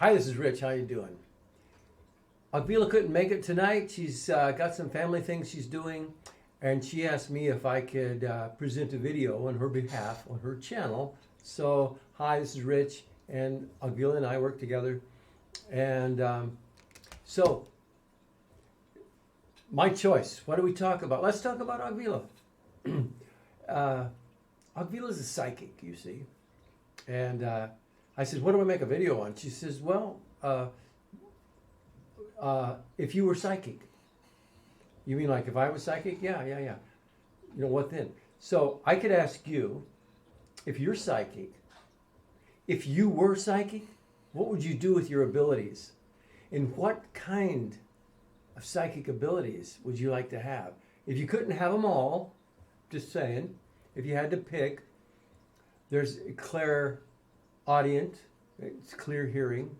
Hi, this is Rich. How you doing? Akvile couldn't make it tonight. She's got some family things she's doing, and she asked me if I could present a video on her behalf on her channel. So, hi, this is Rich, and Akvile and I work together. And so, my choice. What do we talk about? Let's talk about Akvile. Akvile is a psychic, you see. And I said, what do I make a video on? She says, well, if you were psychic. You mean like if I was psychic? Yeah. You know, what then? So I could ask you, if you're psychic, if you were psychic, what would you do with your abilities? And what kind of psychic abilities would you like to have? If you couldn't have them all, just saying, if you had to pick, there's clairaudient, it's clear hearing,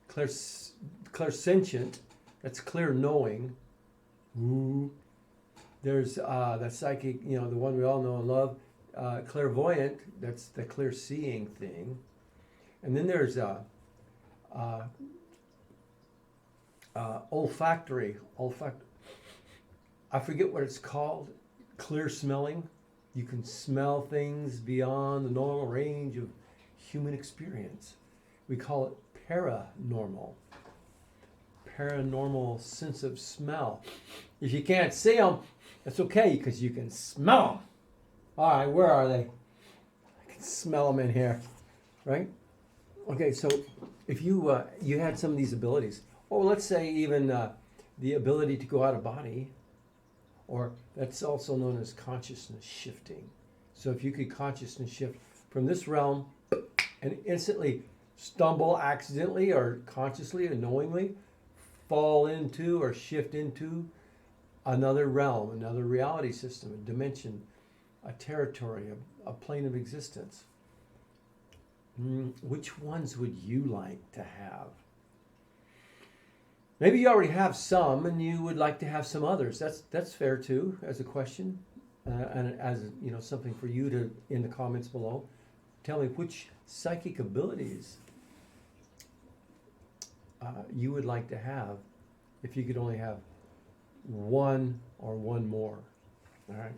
clairsentient, that's clear knowing. Ooh. There's that psychic, you know, the one we all know and love, clairvoyant, that's the clear seeing thing. And then there's olfactory, I forget what it's called, clear smelling. You can smell things beyond the normal range of human experience. We call it paranormal sense of smell. If you can't see them, that's okay because you can smell them. All right, where are they? I can smell them in here, right? Okay, so if you you had some of these abilities, or let's say even the ability to go out of body, or that's also known as consciousness shifting. So if you could consciousness shift from this realm and instantly stumble accidentally or consciously or knowingly, fall into or shift into another realm, another reality system, a dimension, a territory, a plane of existence. Which ones would you like to have? Maybe you already have some and you would like to have some others. That's fair too, as a question, and as you know, something for you to, in the comments below, tell me which psychic abilities you would like to have if you could only have one or one more. All right.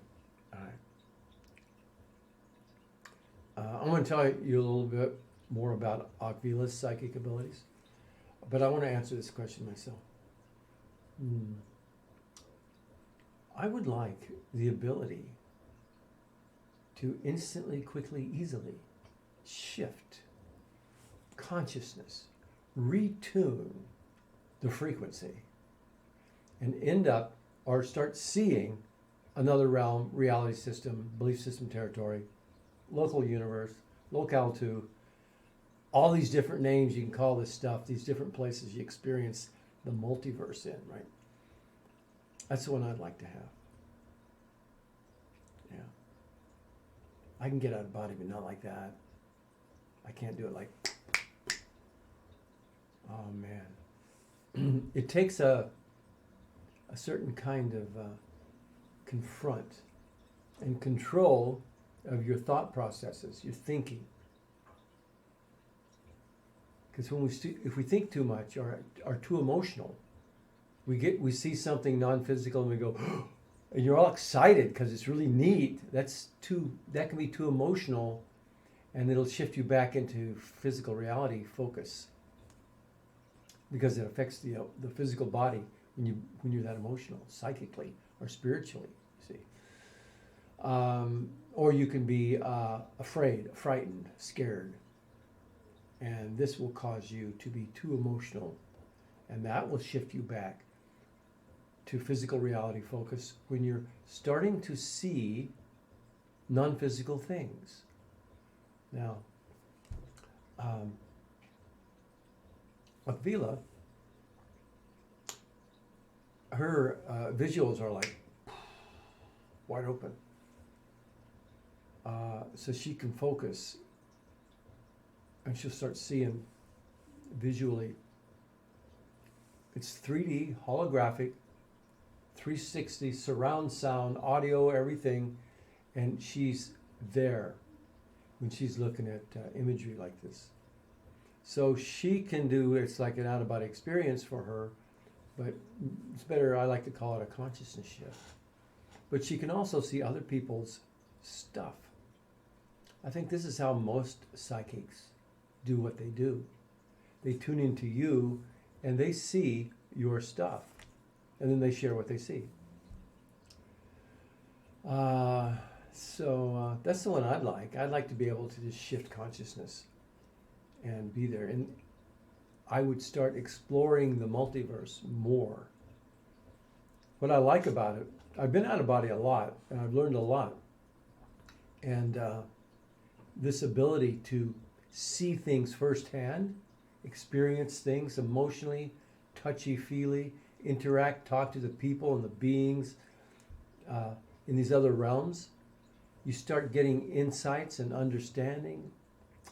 I'm going to tell you a little bit more about Akvile's psychic abilities, but I want to answer this question myself. I would like the ability to instantly, quickly, easily shift consciousness, retune the frequency, and end up or start seeing another realm, reality system, belief system, territory, local universe, locale 2, all these different names you can call this stuff, these different places you experience the multiverse in, right? That's the one I'd like to have. Yeah. I can get out of body, but not like that. I can't do it like, oh man. It takes a certain kind of confront and control of your thought processes, your thinking. Because when if we think too much or are too emotional, we see something non-physical and we go, and you're all excited because it's really neat. That can be too emotional, and it'll shift you back into physical reality focus, because it affects the physical body when you're that emotional, psychically or spiritually. You see, or you can be afraid, frightened, scared. And this will cause you to be too emotional, and that will shift you back to physical reality focus when you're starting to see non-physical things. Now, Akvile, her visuals are like wide open, so she can focus. And she'll start seeing visually. It's 3D, holographic, 360, surround sound, audio, everything. And she's there when she's looking at imagery like this. So she can do, it's like an out of body experience for her, but it's better, I like to call it a consciousness shift. But she can also see other people's stuff. I think this is how most psychics do what they do. They tune into you and they see your stuff, and then they share what they see. So that's the one I'd like. I'd like to be able to just shift consciousness and be there. And I would start exploring the multiverse more. What I like about it, I've been out of body a lot, and I've learned a lot. And this ability to see things firsthand, experience things emotionally, touchy-feely, interact, talk to the people and the beings in these other realms, you start getting insights and understanding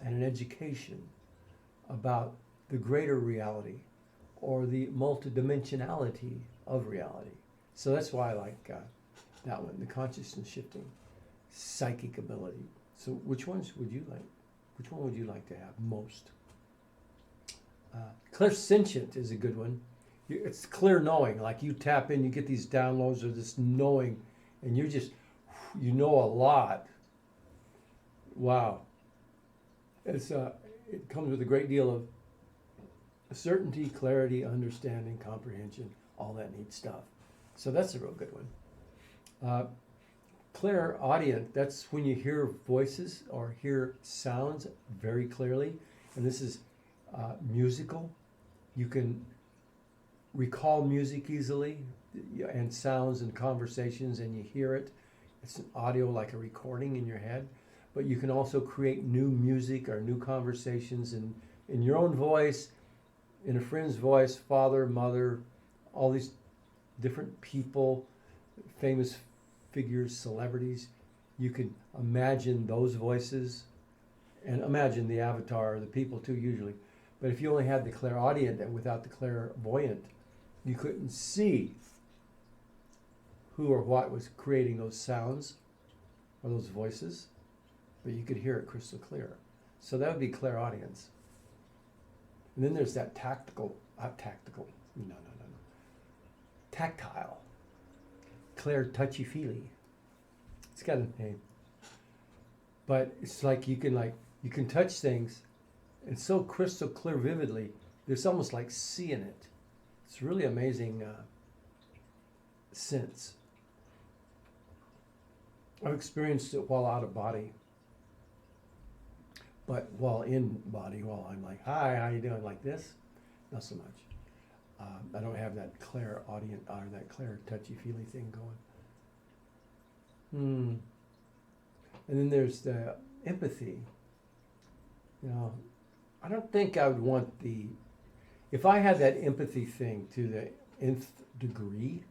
and an education about the greater reality or the multidimensionality of reality. So that's why I like that one, the consciousness shifting, psychic ability. So which ones would you like? Which one would you like to have most? Clairsentient is a good one. It's clear knowing, like you tap in, you get these downloads or this knowing, and you're just, you know a lot. Wow. It comes with a great deal of certainty, clarity, understanding, comprehension, all that neat stuff. So that's a real good one. Clairaudient, that's when you hear voices or hear sounds very clearly. And this is musical. You can recall music easily and sounds and conversations, and you hear it. It's an audio like a recording in your head. But you can also create new music or new conversations in your own voice, in a friend's voice, father, mother, all these different people, famous figures, celebrities. You can imagine those voices and imagine the avatar, the people too usually. But if you only had the clairaudient and without the clairvoyant, you couldn't see who or what was creating those sounds or those voices, but you could hear it crystal clear. So that would be clairaudience. And then there's that tactile, clair touchy-feely. It's got a name. But it's like you can touch things and so crystal clear vividly, there's almost like seeing it. It's really amazing sense. I've experienced it while out of body. But while in body, while I'm like, hi, how you doing, like this? Not so much. I don't have that clairaudient or that clair touchy-feely thing going. And then there's the empathy. You know, I don't think I would want if I had that empathy thing to the nth degree,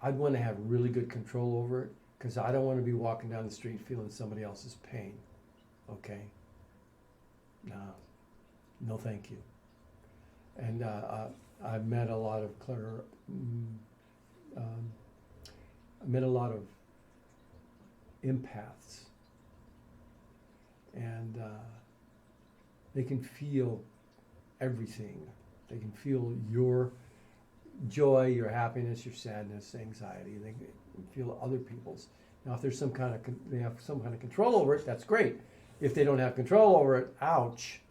I'd want to have really good control over it, because I don't want to be walking down the street feeling somebody else's pain. Okay? No thank you. And I've met a lot of empaths, and they can feel everything. They can feel your joy, your happiness, your sadness, anxiety. They can feel other people's. Now, if there's they have some kind of control over it, that's great. If they don't have control over it, ouch.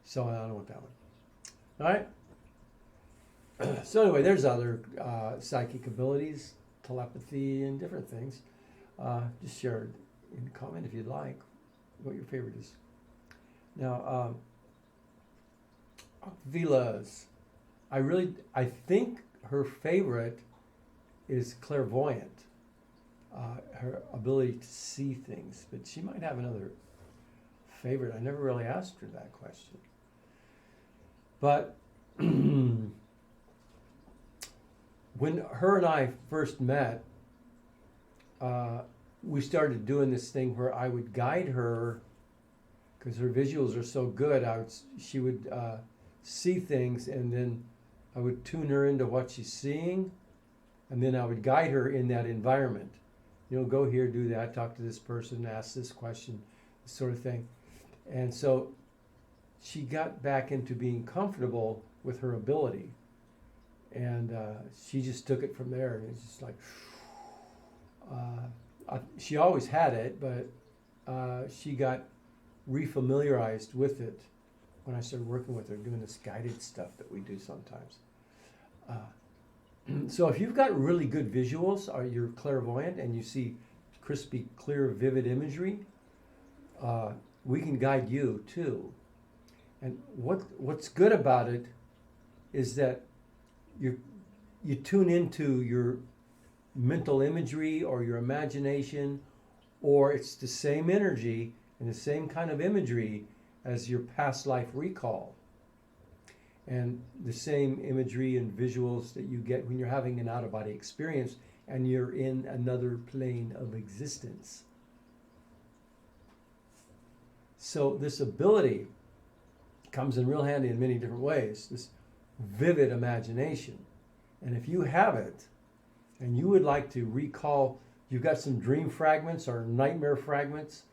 So I don't want that one. All right. So anyway, there's other psychic abilities, telepathy, and different things. Just share it in comment if you'd like what your favorite is. Now, Akvile's, I think her favorite is clairvoyant, her ability to see things, but she might have another favorite. I never really asked her that question. But when her and I first met, we started doing this thing where I would guide her, because her visuals are so good. She would see things, and then I would tune her into what she's seeing, and then I would guide her in that environment. Go here, do that, talk to this person, ask this question, this sort of thing. And so she got back into being comfortable with her ability. And she just took it from there. And it's just like, she always had it, but she got refamiliarized with it when I started working with her, doing this guided stuff that we do sometimes. So if you've got really good visuals, or you're clairvoyant and you see crispy, clear, vivid imagery, we can guide you too. And what's good about it is that you tune into your mental imagery or your imagination, or it's the same energy and the same kind of imagery as your past life recall, and the same imagery and visuals that you get when you're having an out-of-body experience and you're in another plane of existence. So this ability comes in real handy in many different ways, this vivid imagination. And if you have it and you would like to recall, you've got some dream fragments or nightmare fragments,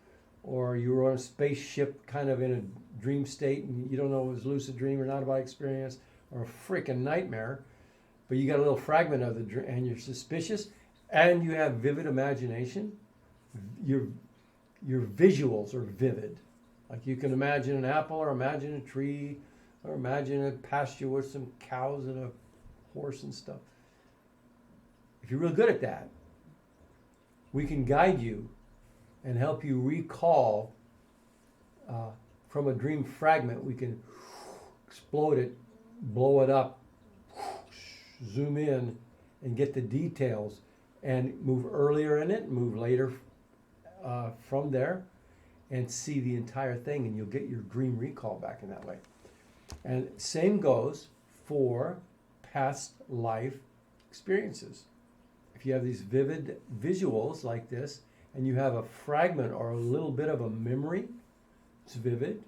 or you were on a spaceship kind of in a dream state and you don't know if it was lucid dream or not about experience or a freaking nightmare, but you got a little fragment of the dream and you're suspicious and you have vivid imagination, your visuals are vivid. Like you can imagine an apple, or imagine a tree, or imagine a pasture with some cows and a horse and stuff. If you're real good at that, we can guide you and help you recall from a dream fragment. We can explode it, blow it up, zoom in, and get the details, and move earlier in it, move later from there, and see the entire thing, and you'll get your dream recall back in that way. And same goes for past life experiences. If you have these vivid visuals like this, and you have a fragment or a little bit of a memory, it's vivid,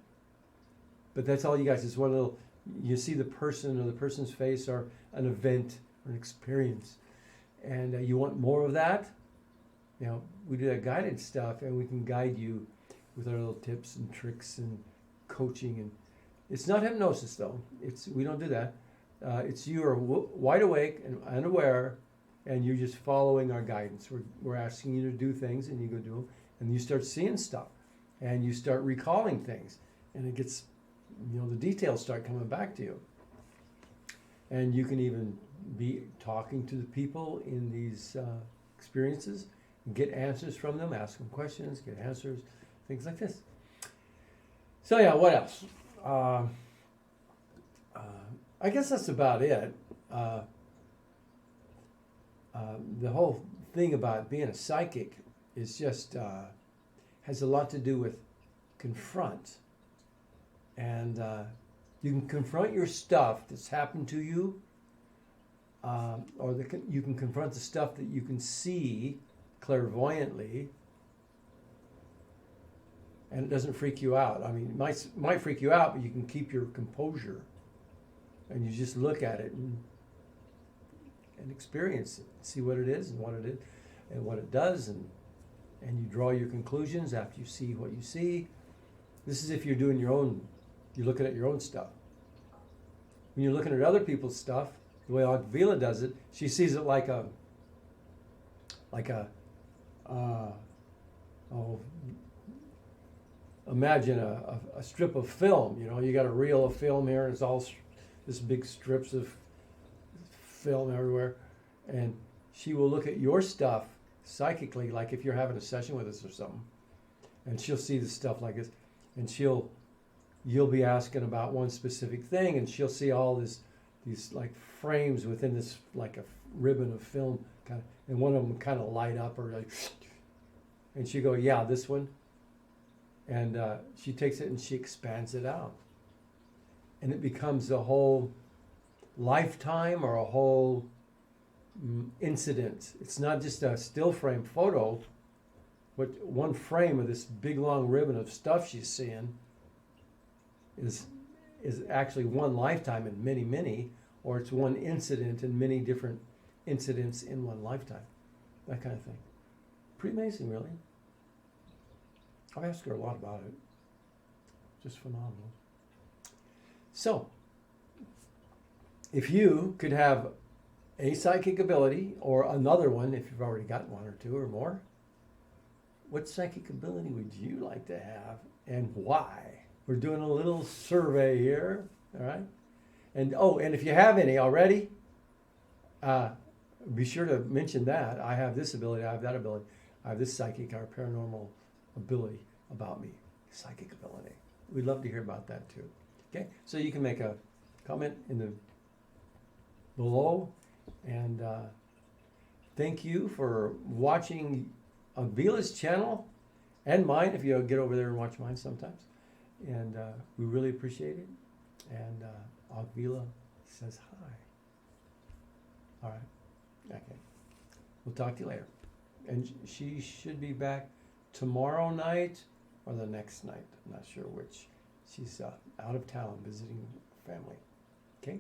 but that's all you guys. It's one little, you see the person or the person's face or an event or an experience, and you want more of that. You know, we do that guided stuff, and we can guide you with our little tips and tricks and coaching. And it's not hypnosis though. We don't do that. It's you are wide awake and unaware, and you're just following our guidance. We're asking you to do things, and you go do them, and you start seeing stuff, and you start recalling things, and it gets, the details start coming back to you. And you can even be talking to the people in these experiences, and get answers from them, ask them questions, get answers, things like this. So yeah, what else? I guess that's about it. The whole thing about being a psychic is just has a lot to do with confront. And you can confront your stuff that's happened to you, or you can confront the stuff that you can see clairvoyantly, and it doesn't freak you out. I mean, it might freak you out, but you can keep your composure, and you just look at it and experience it, see what it is and what it is and what it does, and you draw your conclusions after you see what you see. This is if you're doing you're looking at your own stuff. When you're looking at other people's stuff, the way Akvile does it, she sees it like a imagine a strip of film. You got a reel of film here, and it's all this big strips of film everywhere, and she will look at your stuff psychically, like if you're having a session with us or something, and she'll see the stuff like this, and you'll be asking about one specific thing, and she'll see all these like frames within this like a ribbon of film kind of, and one of them kind of light up, or like, and she go, yeah, this one, and she takes it and she expands it out, and it becomes a whole lifetime or a whole incident. It's not just a still frame photo, but one frame of this big long ribbon of stuff she's seeing is actually one lifetime in many, or it's one incident in many different incidents in one lifetime. That kind of thing. Pretty amazing, really. I've asked her a lot about it. Just phenomenal. So, if you could have a psychic ability or another one, if you've already got one or two or more, what psychic ability would you like to have and why? We're doing a little survey here, all right? And and if you have any already, be sure to mention that. I have this ability, I have that ability, I have this psychic or paranormal ability about me, psychic ability. We'd love to hear about that too. Okay, so you can make a comment in the below, and thank you for watching Akvile's channel and mine. If you get over there and watch mine sometimes, and we really appreciate it. And Akvile says hi. All right, okay. We'll talk to you later. And she should be back tomorrow night or the next night. I'm not sure which. She's out of town visiting family. Okay?